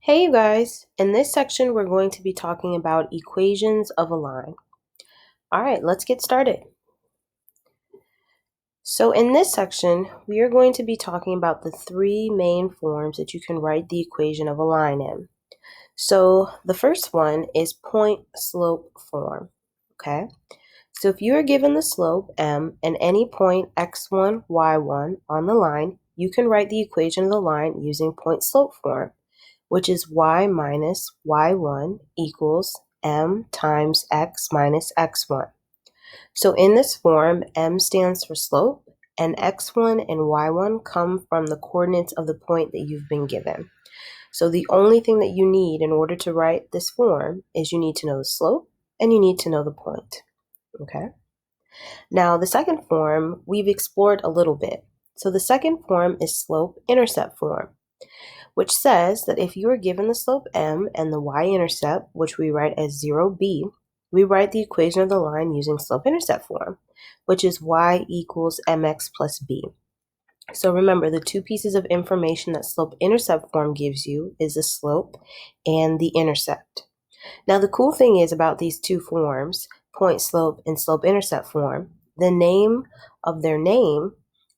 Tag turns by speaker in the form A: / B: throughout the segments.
A: Hey you guys, in this section we're going to be talking about equations of a line. Alright, let's get started. So in this section, we are going to be talking about the three main forms that you can write the equation of a line in. So the first one is point-slope form, okay? So if you are given the slope m and any point x1, y1 on the line, you can write the equation of the line using point-slope form, which is y minus y1 equals m times x minus x1. So in this form, m stands for slope, and x1 and y1 come from the coordinates of the point that you've been given. So the only thing that you need in order to write this form is you need to know the slope and you need to know the point, okay? Now, the second form we've explored a little bit. So the second form is slope-intercept form, which says that if you are given the slope m and the y-intercept, which we write as 0b, we write the equation of the line using slope-intercept form, which is y equals mx plus b. So remember, the two pieces of information that slope-intercept form gives you is the slope and the intercept. Now, the cool thing is about these two forms, point-slope and slope-intercept form, the name of their name,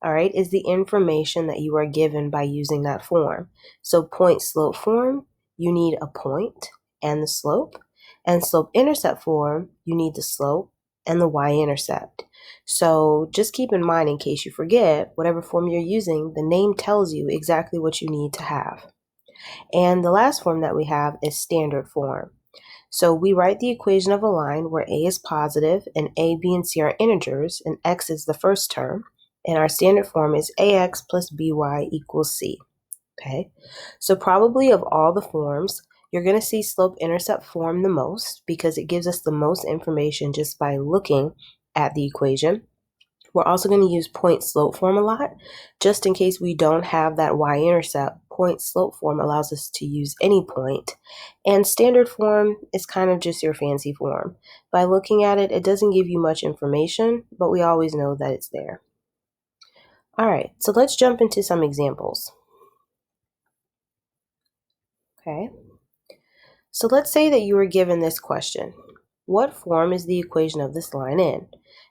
A: all right, is the information that you are given by using that form. So point-slope form, you need a point and the slope, and slope-intercept form, you need the slope and the y-intercept. So just keep in mind, in case you forget, whatever form you're using, the name tells you exactly what you need to have. And the last form that we have is standard form. So we write the equation of a line where a is positive and a, b, and c are integers, and x is the first term, and our standard form is ax plus by equals c, okay? So probably of all the forms, you're going to see slope-intercept form the most because it gives us the most information just by looking at the equation. We're also going to use point-slope form a lot, just in case we don't have that y-intercept. Point-slope form allows us to use any point, and standard form is kind of just your fancy form. By looking at it, it doesn't give you much information, but we always know that it's there. All right, so let's jump into some examples. Okay, so let's say that you were given this question. What form is the equation of this line in?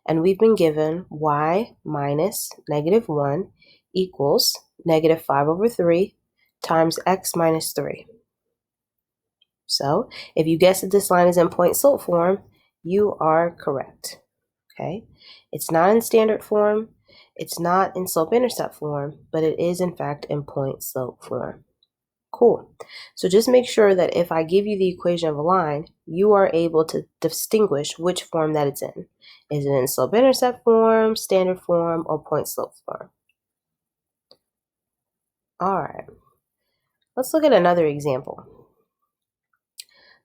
A: And we've been given y minus negative 1 equals negative 5 over 3 times x minus 3. So if you guessed that this line is in point-slope form, you are correct. Okay, it's not in standard form, it's not in slope-intercept form, but it is in fact in point-slope form. Cool. So just make sure that if I give you the equation of a line, you are able to distinguish which form that it's in. Is it in slope-intercept form, standard form, or point-slope form? All right. Let's look at another example.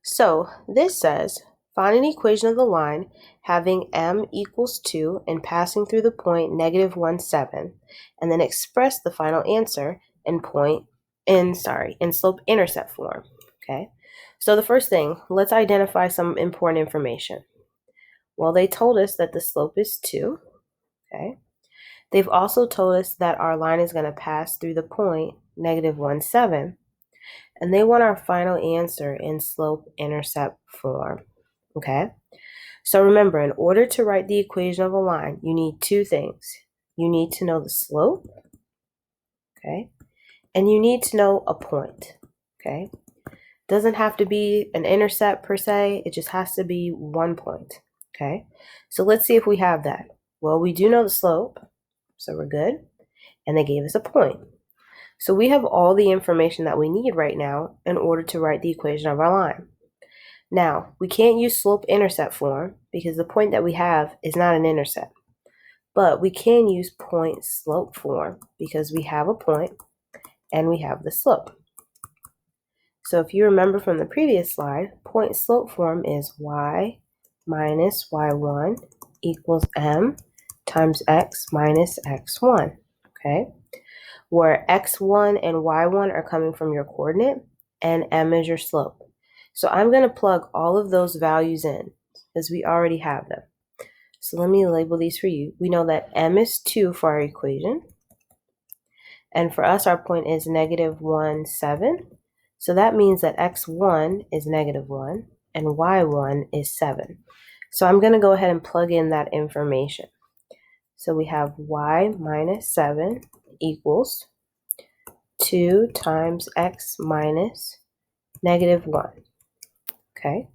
A: So this says, find an equation of the line having m equals 2 and passing through the point negative 1, 7, and then express the final answer in slope-intercept form, okay? So the first thing, let's identify some important information. Well, they told us that the slope is 2, okay? They've also told us that our line is going to pass through the point negative 1, 7, and they want our final answer in slope-intercept form, okay? So remember, in order to write the equation of a line, you need two things. You need to know the slope, okay? And you need to know a point, okay? Doesn't have to be an intercept per se, it just has to be one point, okay? So let's see if we have that. Well, we do know the slope, so we're good, and they gave us a point. So we have all the information that we need right now in order to write the equation of our line. Now, we can't use slope-intercept form because the point that we have is not an intercept, but we can use point-slope form because we have a point and we have the slope. So if you remember from the previous slide, point-slope form is y minus y1 equals m times x minus x1, okay? Where x1 and y1 are coming from your coordinate and m is your slope. So I'm going to plug all of those values in because we already have them. So let me label these for you. We know that m is 2 for our equation. And for us, our point is negative 1, 7. So that means that x1 is -1 and y1 is 7. So I'm going to go ahead and plug in that information. So we have y minus 7 equals 2 times x minus -1. Okay,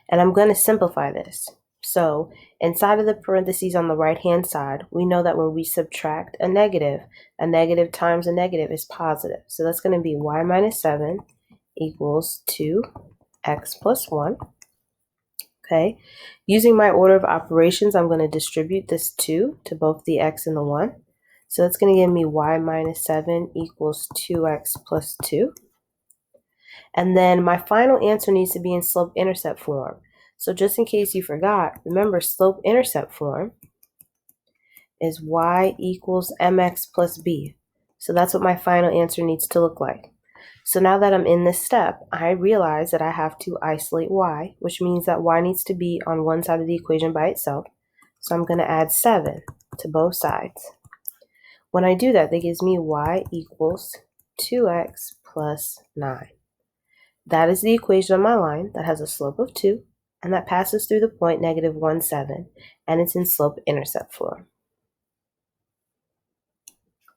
A: and I'm going to simplify this. So inside of the parentheses on the right-hand side, we know that when we subtract a negative times a negative is positive. So that's going to be y minus 7 equals 2x plus 1. Okay, using my order of operations, I'm going to distribute this 2 to both the x and the 1. So that's going to give me y minus 7 equals 2x plus 2. And then my final answer needs to be in slope-intercept form. So just in case you forgot, remember slope-intercept form is y equals mx plus b. So that's what my final answer needs to look like. So now that I'm in this step, I realize that I have to isolate y, which means that y needs to be on one side of the equation by itself. So I'm going to add 7 to both sides. When I do that, that gives me y equals 2x plus 9. That is the equation on my line that has a slope of 2 and that passes through the point -1, 7, and it's in slope-intercept form.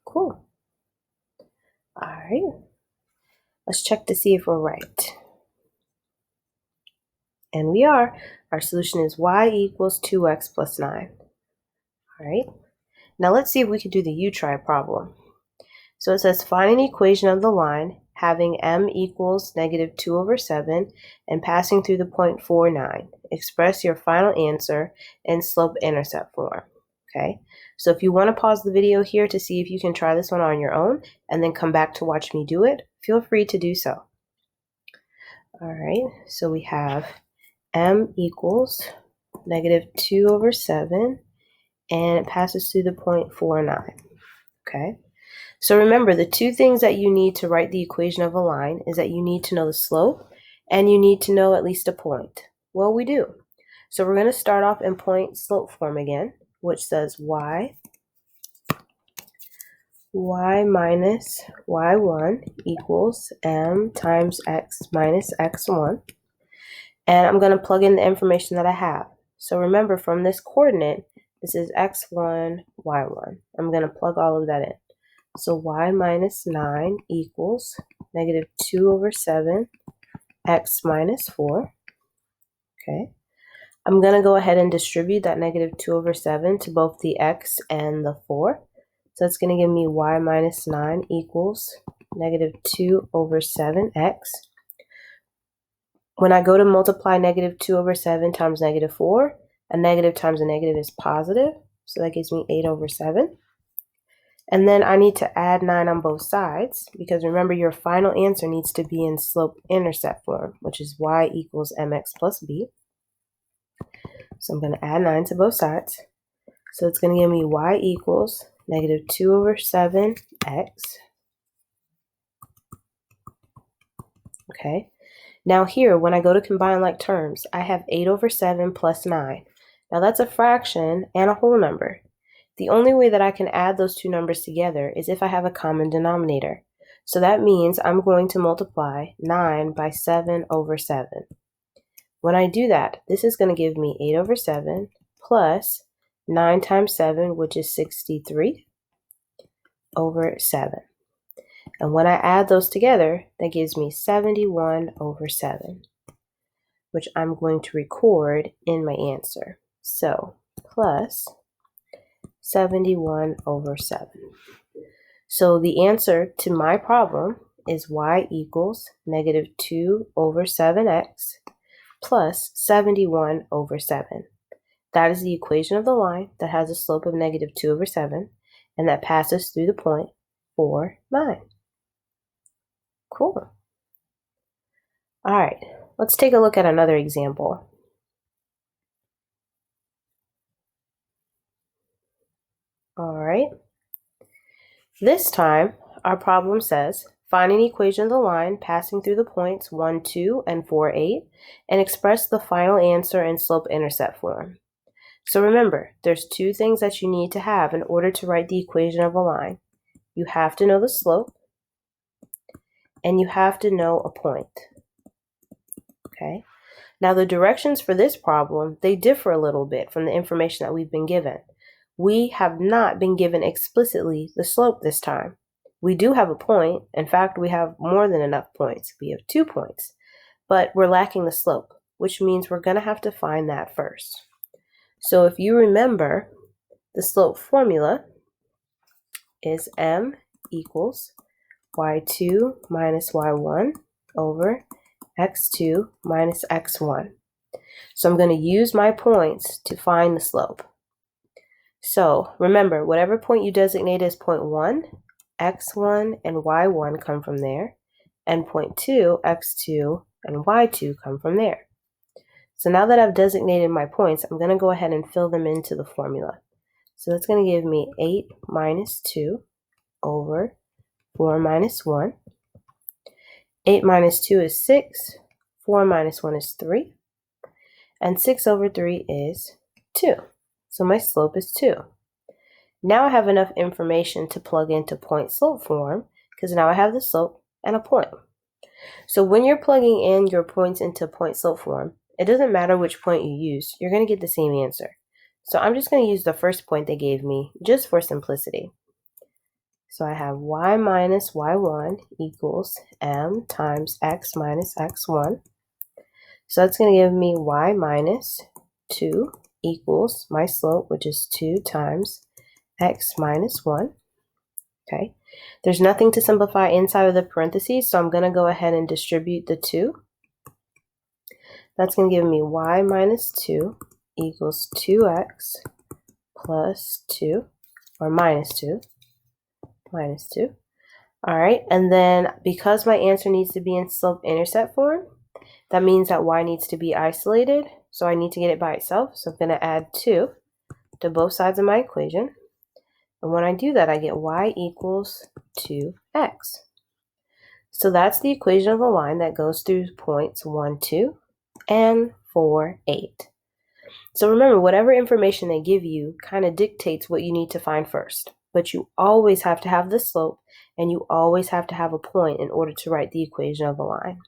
A: Cool. All right. Let's check to see if we're right. And we are. Our solution is y equals 2x plus 9. All right. Now let's see if we can do the U-try problem. So it says find an equation of the line having m equals -2/7 and passing through the point 4, 9. Express your final answer in slope-intercept form. Okay, so if you want to pause the video here to see if you can try this one on your own and then come back to watch me do it, feel free to do so. All right, so we have m equals -2/7 and it passes through the point 4, 9. Okay. So remember, the two things that you need to write the equation of a line is that you need to know the slope and you need to know at least a point. Well, we do. So we're going to start off in point slope form again, which says y minus y1 equals m times x minus x1. And I'm going to plug in the information that I have. So remember, from this coordinate, this is x1, y1. I'm going to plug all of that in. So y minus 9 equals -2/7 x minus 4. Okay. I'm going to go ahead and distribute that -2/7 to both the x and the 4. So it's going to give me y minus 9 equals -2/7x. When I go to multiply -2/7 times -4, a negative times a negative is positive. So that gives me 8/7. And then I need to add 9 on both sides because remember your final answer needs to be in slope-intercept form, which is y equals mx plus b. So I'm going to add 9 to both sides. So it's going to give me y equals -2/7x. Okay. Now here, when I go to combine like terms, I have 8/7 plus 9. Now that's a fraction and a whole number. The only way that I can add those two numbers together is if I have a common denominator. So that means I'm going to multiply 9 by 7/7. When I do that, this is going to give me 8/7 plus 9 times 7, which is 63/7. And when I add those together, that gives me 71/7, which I'm going to record in my answer. So plus 71/7. So the answer to my problem is y equals -2/7x plus 71/7. That is the equation of the line that has a slope of -2/7 and that passes through the point 4, 9. Cool. All right, let's take a look at another example. All right. This time, our problem says, find an equation of the line passing through the points 1, 2, and 4, 8, and express the final answer in slope-intercept form. So remember, there's two things that you need to have in order to write the equation of a line. You have to know the slope, and you have to know a point. Okay. Now the directions for this problem, they differ a little bit from the information that we've been given. We have not been given explicitly the slope this time. We do have a point. In fact, we have more than enough points. We have 2 points, but we're lacking the slope, which means we're going to have to find that first. So if you remember, the slope formula is m equals y2 minus y1 over x2 minus x1. So I'm going to use my points to find the slope. So remember, whatever point you designate as point 1, x1 and y1 come from there, and point 2, x2 and y2 come from there. So now that I've designated my points, I'm going to go ahead and fill them into the formula. So that's going to give me 8 minus 2 over 4 minus 1. 8 minus 2 is 6, 4 minus 1 is 3, and 6 over 3 is 2. So my slope is 2. Now I have enough information to plug into point-slope form because now I have the slope and a point. So when you're plugging in your points into point-slope form, it doesn't matter which point you use, you're going to get the same answer. So I'm just going to use the first point they gave me just for simplicity. So I have y minus y1 equals m times x minus x1. So that's going to give me y minus 2 equals my slope, which is 2 times x minus 1. Okay, there's nothing to simplify inside of the parentheses, so I'm going to go ahead and distribute the 2. That's going to give me y minus 2 equals 2x plus 2, or minus 2. Minus 2. All right, and then because my answer needs to be in slope-intercept form, that means that y needs to be isolated, so I need to get it by itself. So I'm going to add 2 to both sides of my equation. And when I do that, I get y equals 2x. So that's the equation of a line that goes through points 1, 2, and 4, 8. So remember, whatever information they give you kind of dictates what you need to find first. But you always have to have the slope, and you always have to have a point in order to write the equation of a line.